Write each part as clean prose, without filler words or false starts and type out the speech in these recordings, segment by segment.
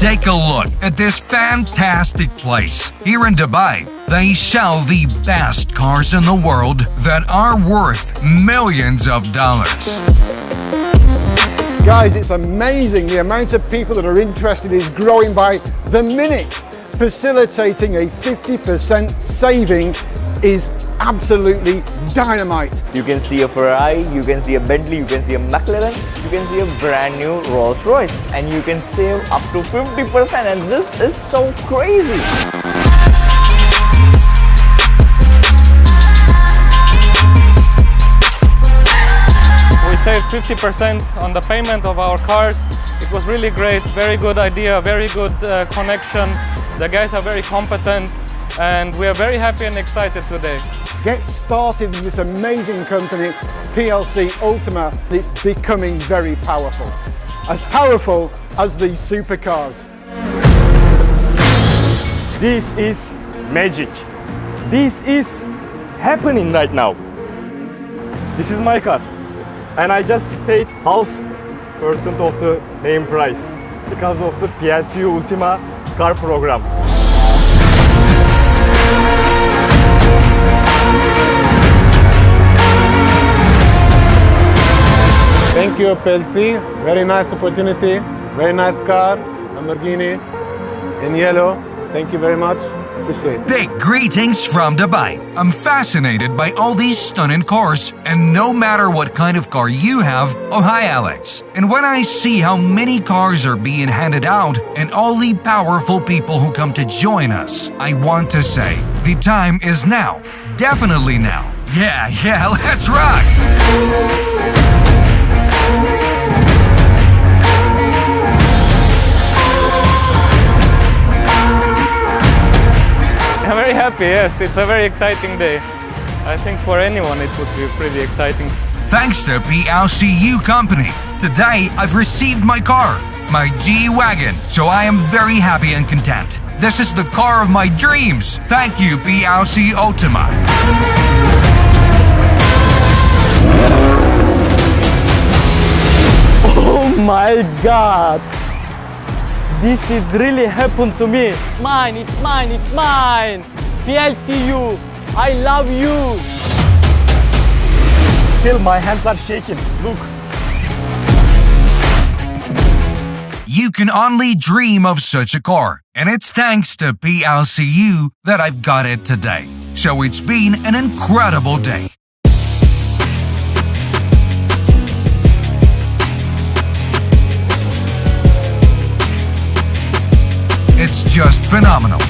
Take a look at this fantastic place. Here in Dubai, they sell the best cars in the world that are worth millions of dollars. Guys, it's amazing the amount of people that are interested is growing by the minute. Facilitating a 50% saving is absolutely dynamite. You can see a Ferrari, you can see a Bentley, you can see a McLaren, you can see a brand new Rolls Royce, and you can save up to 50%, and this is so crazy. We saved 50% on the payment of our cars. It was really great, very good idea, very good connection. The guys are very competent and we are very happy and excited today. Get started with this amazing company, PLC Ultima. It's becoming very powerful as these supercars. This is magic. This is happening right now. This is my car. And I just paid 0.5% of the name price because of the PLC Ultima car program. Thank you, PLC. Very nice opportunity. Very nice car. Lamborghini in yellow. Thank you very much. Appreciate it. Big greetings from Dubai. I'm fascinated by all these stunning cars, and no matter what kind of car you have, oh hi Alex. And when I see how many cars are being handed out and all the powerful people who come to join us, I want to say, the time is now. Definitely now. Yeah, let's rock! I'm very happy, yes, it's a very exciting day. I think for anyone it would be pretty exciting. Thanks to PLCU Company, today I've received my car, my G-Wagon, so I am very happy and content. This is the car of my dreams. Thank you, PLC Ultima. Oh my God! This is really happened to me. Mine, it's mine, it's mine. PLCU, I love you. Still my hands are shaking, look. You can only dream of such a car, and it's thanks to PLCU that I've got it today. So it's been an incredible day. It's just phenomenal.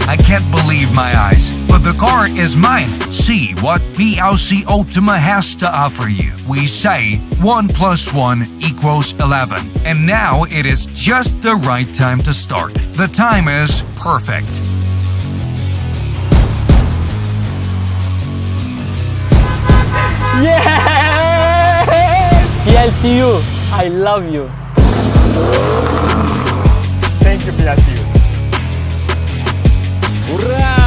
I can't believe my eyes, but the car is mine. See what PLC Ultima has to offer you. We say 1 + 1 = 11, and now it is just the right time to start. The time is perfect. Yeah! PLCU, I love you. Thank you, PLCU. Hurrah!